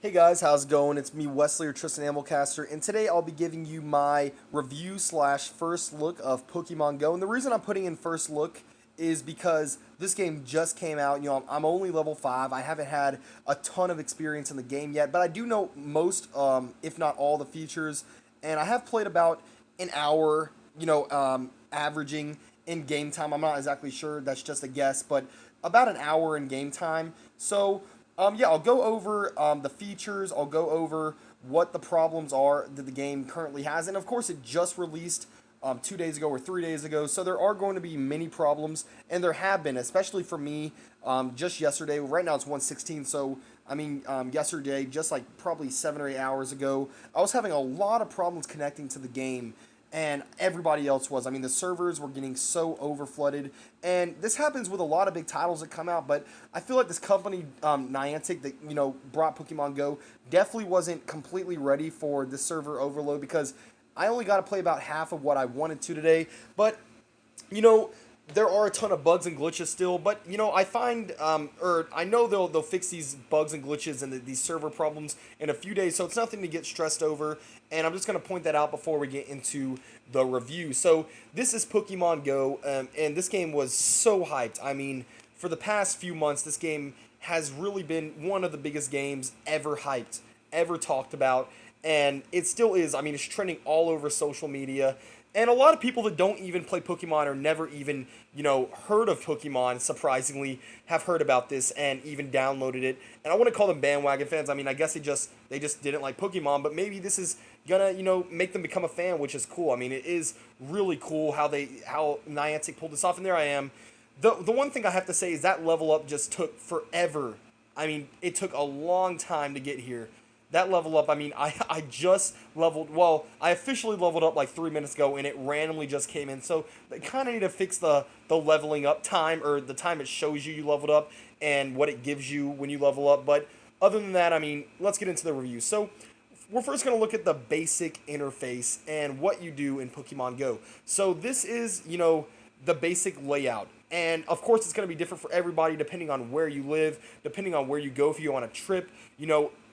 Hey guys, how's it going? It's me, Wesley or Tristan Amblecaster, and today I'll be giving you my review slash first look of Pokemon Go. And the reason I'm putting in first look is because this game just came out. I'm only level 5. I haven't had a ton of experience in the game yet, but I do know most, if not all, the features. And I have played about an hour, averaging in game time. I'm not exactly sure, that's just a guess, but about an hour in game time. So, I'll go over the features. I'll go over what the problems are that the game currently has, and of course, it just released 2 days ago or 3 days ago. So there are going to be many problems, and there have been, especially for me. Just yesterday. Right now it's 1:16. So yesterday, just like probably 7 or 8 hours ago, I was having a lot of problems connecting to the game and everybody else was. The servers were getting so overflooded, and this happens with a lot of big titles that come out. But I feel like this company, Niantic, that brought Pokemon Go, definitely wasn't completely ready for the server overload because I only got to play about half of what I wanted to today. But you know, there are a ton of bugs and glitches still, but I find, or I know they'll fix these bugs and glitches and these server problems in a few days, so it's nothing to get stressed over. And I'm just gonna point that out before we get into the review. So this is Pokemon Go, and this game was so hyped. For the past few months, this game has really been one of the biggest games ever hyped, ever talked about, and it still is. It's trending all over social media. And a lot of people that don't even play Pokemon or never even, heard of Pokemon, surprisingly, have heard about this and even downloaded it. And I want to call them bandwagon fans. I guess they just didn't like Pokemon, but maybe this is gonna, make them become a fan, which is cool. It is really cool how Niantic pulled this off, and there I am. The one thing I have to say is that level up just took forever. It took a long time to get here. That level up, I just leveled, well, I officially leveled up like 3 minutes ago, and it randomly just came in. So they kind of need to fix the leveling up time, or the time it shows you leveled up and what it gives you when you level up. But other than that, let's get into the review. So we're first going to look at the basic interface and what you do in Pokemon Go. So this is, the basic layout. And of course, it's going to be different for everybody depending on where you live, depending on where you go. If you go on a trip,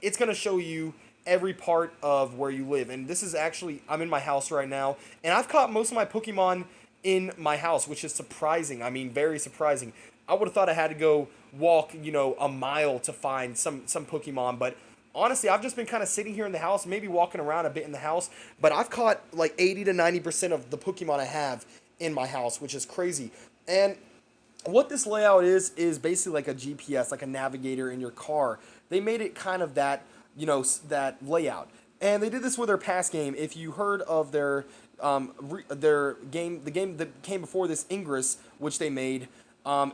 it's going to show you every part of where you live. And this is actually, I'm in my house right now, and I've caught most of my Pokemon in my house, which is surprising. Very surprising. I would have thought I had to go walk, a mile to find some Pokemon, but honestly, I've just been kind of sitting here in the house, maybe walking around a bit in the house, but I've caught like 80 to 90% of the Pokemon I have in my house, which is crazy. And what this layout is basically like a GPS, like a navigator in your car. They made it kind of that, that layout. And they did this with their past game. If you heard of their game, the game that came before this, Ingress, which they made,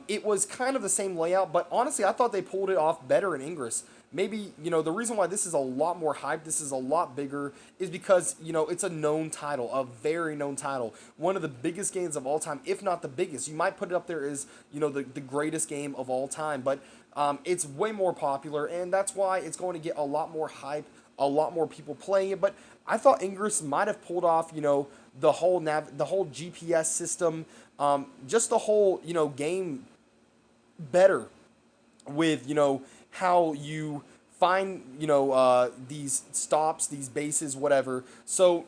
it was kind of the same layout, but honestly, I thought they pulled it off better in Ingress. Maybe, the reason why this is a lot more hype, this is a lot bigger, is because, it's a known title, a very known title. One of the biggest games of all time, if not the biggest. You might put it up there as, the greatest game of all time, but it's way more popular, and that's why it's going to get a lot more hype, a lot more people playing it. But I thought Ingress might have pulled off, the whole GPS system, just the whole, game better with how you find these stops, these bases, whatever. So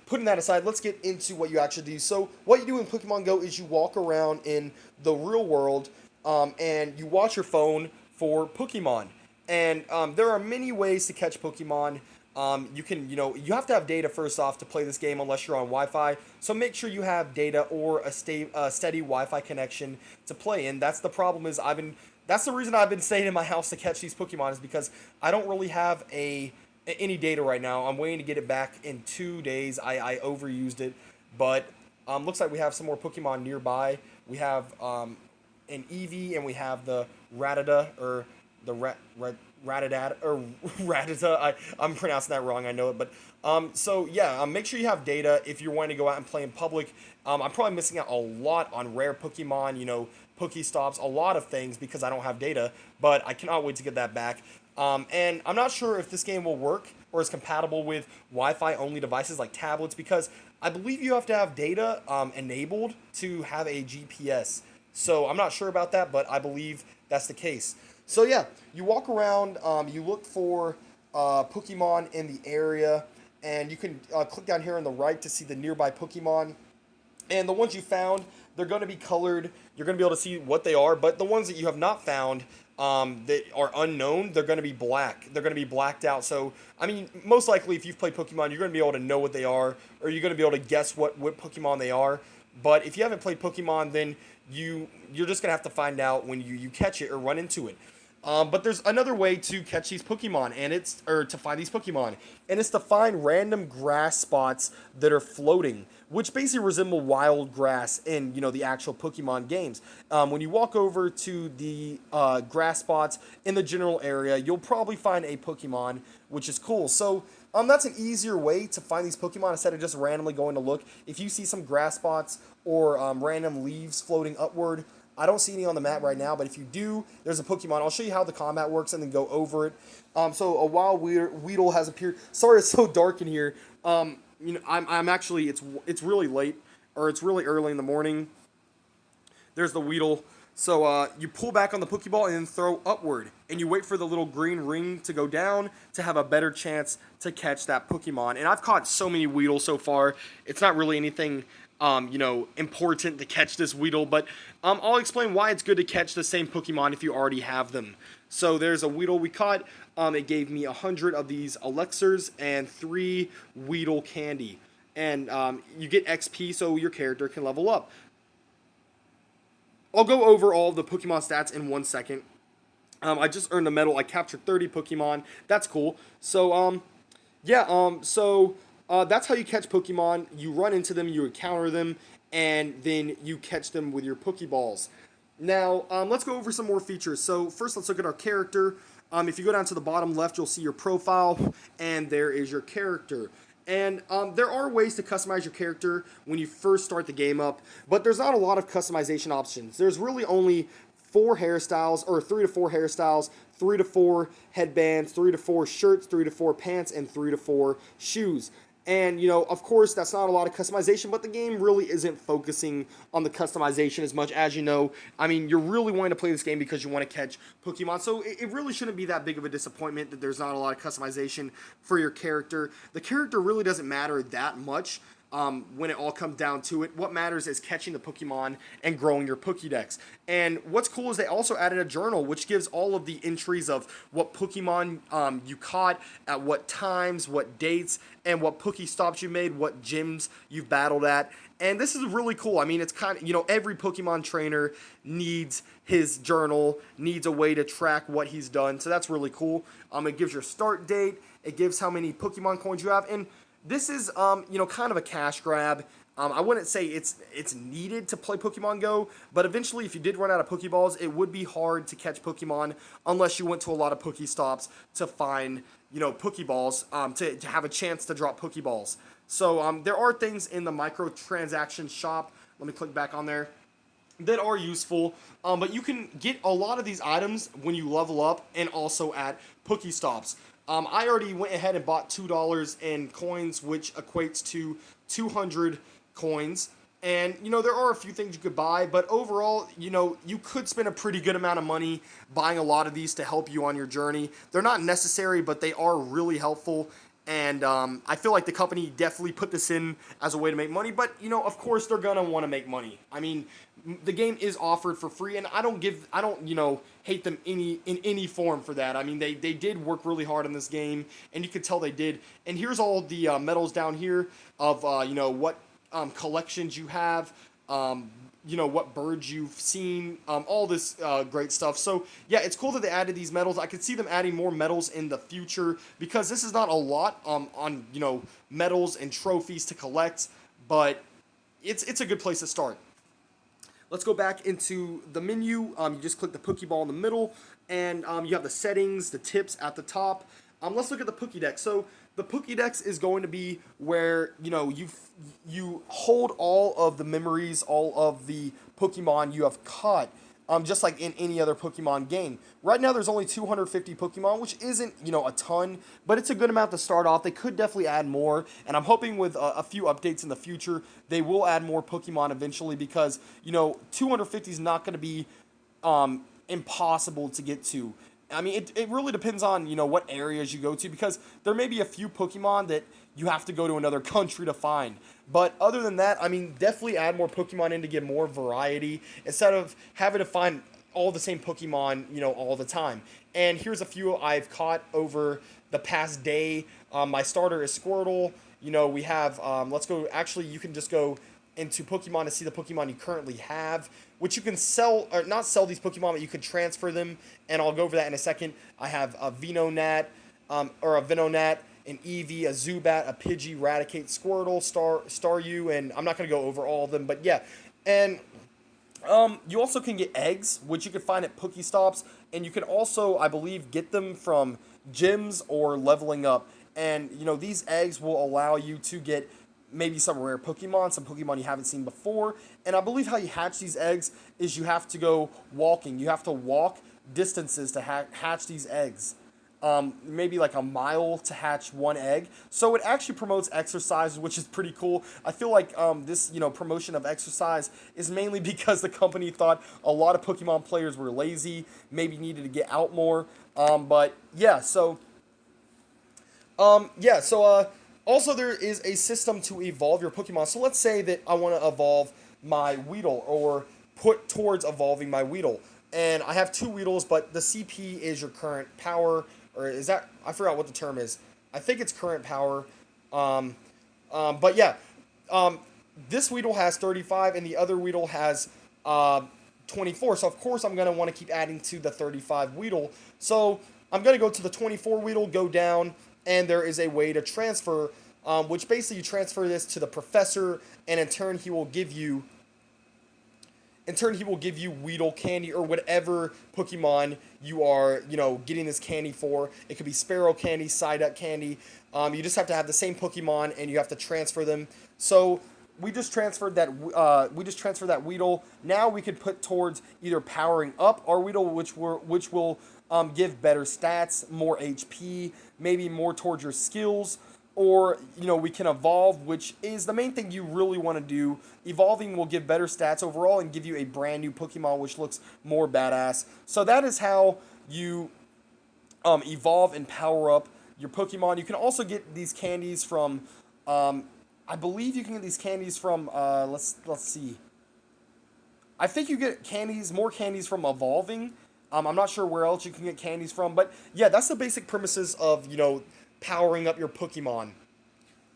putting that aside, let's get into what you actually do. So what you do in Pokemon Go is you walk around in the real world, and you watch your phone for Pokemon. And there are many ways to catch Pokemon. You can, you have to have data first off to play this game unless you're on Wi-Fi. So make sure you have data or a steady Wi-Fi connection to play. And that's the problem is that's the reason I've been staying in my house to catch these Pokemon, is because I don't really have any data right now. I'm waiting to get it back in 2 days. I overused it, but looks like we have some more Pokemon nearby. We have an Eevee, and we have the Rattata, or the Rattata, or Rattata. I'm pronouncing that wrong, I know it, but make sure you have data if you're wanting to go out and play in public. I'm probably missing out a lot on rare Pokemon, Pokestops, a lot of things because I don't have data, but I cannot wait to get that back. And I'm not sure if this game will work or is compatible with Wi-Fi only devices like tablets, because I believe you have to have data enabled to have a GPS. So I'm not sure about that, but I believe that's the case. So yeah, you walk around, you look for Pokemon in the area, and you can click down here on the right to see the nearby Pokemon. And the ones you found, they're going to be colored. You're going to be able to see what they are. But the ones that you have not found, that are unknown, they're going to be black. They're going to be blacked out. So, I mean, most likely, if you've played Pokemon, you're going to be able to know what they are, or you're going to be able to guess what Pokemon they are. But if you haven't played Pokemon, then you're just going to have to find out when you catch it or run into it. But there's another way to catch these Pokemon, and it's or to find these Pokemon, and it's to find random grass spots that are floating, which basically resemble wild grass in the actual Pokemon games. When you walk over to the grass spots in the general area, you'll probably find a Pokemon, which is cool. So that's an easier way to find these Pokemon instead of just randomly going to look. If you see some grass spots or random leaves floating upward, I don't see any on the map right now, but if you do, there's a Pokemon. I'll show you how the combat works and then go over it. So a wild Weedle has appeared. Sorry, it's so dark in here. I'm actually it's really late, or it's really early in the morning. There's the Weedle. So you pull back on the Pokeball and then throw upward, and you wait for the little green ring to go down to have a better chance to catch that Pokemon. And I've caught so many Weedle so far. It's not really anything important to catch this Weedle, but I'll explain why it's good to catch the same Pokemon if you already have them. So there's a Weedle we caught. It gave me 100 of these elixirs and 3 Weedle candy. And you get XP so your character can level up. I'll go over all of the Pokemon stats in 1 second. I just earned a medal. I captured 30 Pokemon. That's cool. So, that's how you catch Pokemon. You run into them, you encounter them, and then you catch them with your Pokeballs. Now, let's go over some more features. So first, let's look at our character. If you go down to the bottom left, you'll see your profile, and there is your character. And there are ways to customize your character when you first start the game up, but there's not a lot of customization options. There's really only 4 hairstyles, or 3 to 4 hairstyles, 3 to 4 headbands, 3 to 4 shirts, 3 to 4 pants, and 3 to 4 shoes. And, of course, that's not a lot of customization, but the game really isn't focusing on the customization as much as I mean, you're really wanting to play this game because you want to catch Pokemon, so it really shouldn't be that big of a disappointment that there's not a lot of customization for your character. The character really doesn't matter that much. When it all comes down to it, what matters is catching the Pokemon and growing your Pokédex. And what's cool is they also added a journal, which gives all of the entries of what Pokemon you caught, at what times, what dates, and what Pokestops you made, what gyms you've battled at. And this is really cool. I mean, it's kind of, every Pokemon trainer needs his journal, needs a way to track what he's done. So that's really cool. It gives your start date. It gives how many Pokemon coins you have. And this is, kind of a cash grab. I wouldn't say it's needed to play Pokemon Go, but eventually, if you did run out of Pokeballs, it would be hard to catch Pokemon unless you went to a lot of Pokestops to find, Pokeballs, to have a chance to drop Pokeballs. So there are things in the microtransaction shop. Let me click back on there. That are useful, but you can get a lot of these items when you level up and also at Pokestops. I already went ahead and bought $2 in coins, which equates to 200 coins. And, there are a few things you could buy, but overall, you could spend a pretty good amount of money buying a lot of these to help you on your journey. They're not necessary, but they are really helpful. And I feel like the company definitely put this in as a way to make money. But, of course, they're going to want to make money. I mean, the game is offered for free, and I don't hate them in any form for that. I mean, they did work really hard on this game, and you could tell they did. And here's all the medals down here of, what collections you have, what birds you've seen, all this great stuff. So, yeah, it's cool that they added these medals. I could see them adding more medals in the future because this is not a lot on, medals and trophies to collect, but it's a good place to start. Let's go back into the menu. You just click the Pokeball in the middle, and you have the settings, the tips at the top. Let's look at the Pokédex. So the Pokédex is going to be where you hold all of the memories, all of the Pokemon you have caught, just like in any other Pokemon game. Right now, there's only 250 Pokemon, which isn't a ton, but it's a good amount to start off. They could definitely add more, and I'm hoping with a few updates in the future, they will add more Pokemon eventually because 250 is not going to be impossible to get to. I mean, it really depends on, what areas you go to, because there may be a few Pokemon that you have to go to another country to find. But other than that, I mean, definitely add more Pokemon in to get more variety instead of having to find all the same Pokemon, all the time. And here's a few I've caught over the past day. My starter is Squirtle. We have, let's go, actually, you can just go into Pokemon to see the Pokemon you currently have, which you can sell, or not sell these Pokemon, but you can transfer them, and I'll go over that in a second. I have a Venonat, or a Venonat, an Eevee, a Zubat, a Pidgey, Raticate, Squirtle, Staryu, and I'm not going to go over all of them, but yeah. And you also can get eggs, which you can find at Pokestops, and you can also, I believe, get them from gyms or leveling up. And, these eggs will allow you to get maybe some rare Pokemon, some Pokemon you haven't seen before. And I believe how you hatch these eggs is you have to go walking. You have to walk distances to hatch these eggs. Maybe like a mile to hatch one egg. So it actually promotes exercise, which is pretty cool. I feel like this, promotion of exercise is mainly because the company thought a lot of Pokemon players were lazy, maybe needed to get out more. But yeah, so also there is a system to evolve your Pokemon. So let's say that I want to evolve my Weedle, or put towards evolving my Weedle. And I have two Weedles, but the CP is your current power, or is that, I forgot what the term is. I think it's current power. But yeah, this Weedle has 35 and the other Weedle has 24. So of course I'm going to want to keep adding to the 35 Weedle. So I'm going to go to the 24 Weedle, go down, and there is a way to transfer, which basically you transfer this to the professor, and in turn he will give you Weedle candy, or whatever Pokemon you are, getting this candy for. It could be Sparrow candy, Psyduck candy. You just have to have the same Pokemon, and you have to transfer them. So we just transferred that. Weedle. Now we could put towards either powering up our Weedle, which will give better stats, more HP, maybe more towards your skills. Or, we can evolve, which is the main thing you really want to do. Evolving will give better stats overall and give you a brand new Pokemon, which looks more badass. So that is how you evolve and power up your Pokemon. You can also get these candies from, I believe you can get these candies from, let's see. I think you get more candies from evolving. I'm not sure where else you can get candies from, but yeah, that's the basic premises of, powering up your Pokemon.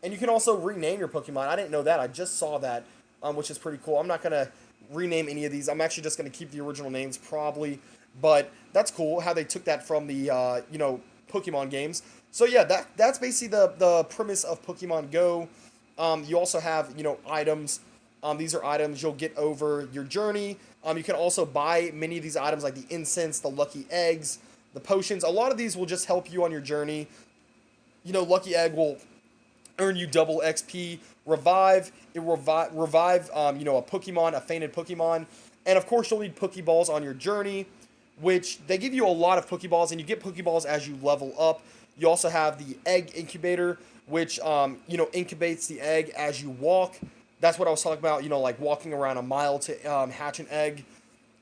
And you can also rename your Pokemon. I didn't know that. I just saw that, which is pretty cool. I'm not going to rename any of these. I'm actually just going to keep the original names probably. But that's cool how they took that from the, Pokemon games. So yeah, that's basically the premise of Pokemon Go. You also have, items. These are items you'll get over your journey. You can also buy many of these items, like the incense, the lucky eggs, the potions. A lot of these will just help you on your journey. Lucky Egg will earn you double XP. Revive, it revive, a Pokemon, a fainted Pokemon. And of course, you'll need Pokeballs on your journey, which they give you a lot of Pokeballs, and you get Pokeballs as you level up. You also have the Egg Incubator, which, incubates the egg as you walk. That's what I was talking about, like walking around a mile to hatch an egg.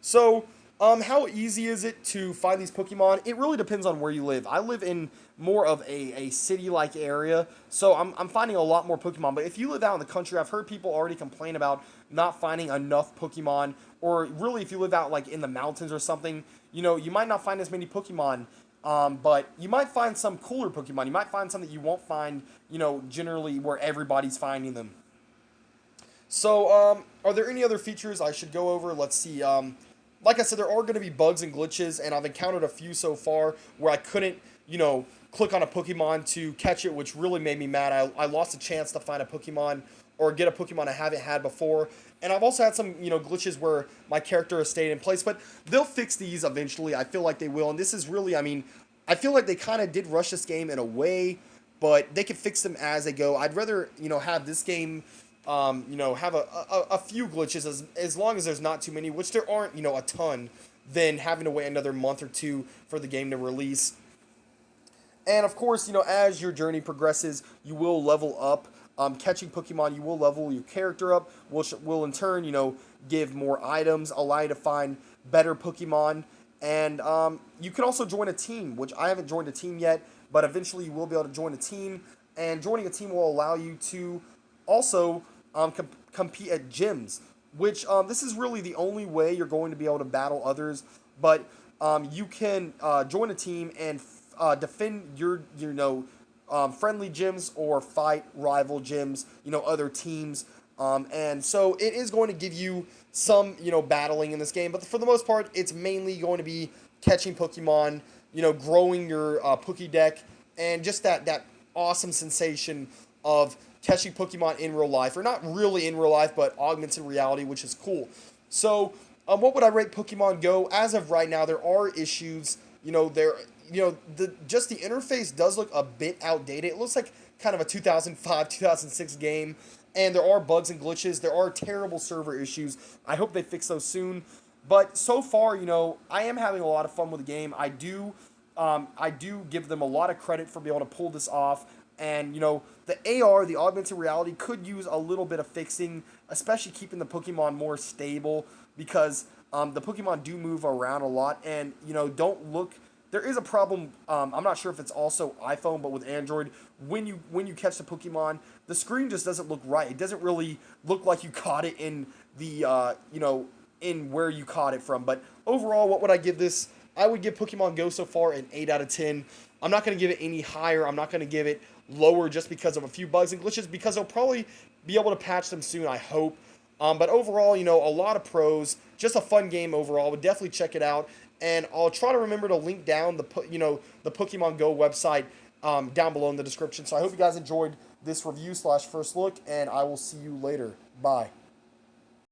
So, how easy is it to find these Pokemon? It really depends on where you live. I live in more of a city-like area, so I'm finding a lot more Pokemon. But if you live out in the country, I've heard people already complain about not finding enough Pokemon. Or really, if you live out like in the mountains or something, you might not find as many Pokemon. But you might find some cooler Pokemon. You might find some that you won't find, generally where everybody's finding them. So, are there any other features I should go over? Let's see. Like I said, there are going to be bugs and glitches, and I've encountered a few so far where I couldn't, click on a Pokemon to catch it, which really made me mad. I lost a chance to find a Pokemon or get a Pokemon I haven't had before. And I've also had some, glitches where my character has stayed in place, but they'll fix these eventually. I feel like they will, and this is really, I feel like they kind of did rush this game in a way, but they can fix them as they go. I'd rather, have this game, have a few glitches as long as there's not too many, which there aren't, a ton, than having to wait another month or two for the game to release. And of course, as your journey progresses, you will level up. Catching Pokemon, you will level your character up, which will in turn, give more items, allow you to find better Pokemon. And you can also join a team, which I haven't joined a team yet, but eventually you will be able to join a team. And joining a team will allow you to also compete at gyms, which this is really the only way you're going to be able to battle others. But you can join a team and defend your friendly gyms or fight rival gyms, other teams. And so it is going to give you some, battling in this game, but for the most part, it's mainly going to be catching Pokemon, growing your Pokédex, and just that awesome sensation of catching Pokemon in real life, or not really in real life, but augmented reality, which is cool. So, what would I rate Pokemon Go? As of right now, there are issues. The interface does look a bit outdated. It looks like kind of a 2005, 2006 game, and there are bugs and glitches. There are terrible server issues. I hope they fix those soon. But so far, I am having a lot of fun with the game. I do give them a lot of credit for being able to pull this off. And, the AR, the augmented reality, could use a little bit of fixing, especially keeping the Pokemon more stable because the Pokemon do move around a lot. And, don't look. There is a problem. I'm not sure if it's also iPhone, but with Android, when you catch the Pokemon, the screen just doesn't look right. It doesn't really look like you caught it in the in where you caught it from. But overall, what would I give this? I would give Pokemon Go so far an 8 out of 10. I'm not going to give it any higher. I'm not going to give it lower just because of a few bugs and glitches, because they'll probably be able to patch them soon, I hope. But overall, a lot of pros. Just a fun game overall. I would definitely check it out. And I'll try to remember to link down the Pokemon Go website down below in the description. So I hope you guys enjoyed this review / first look, and I will see you later. Bye.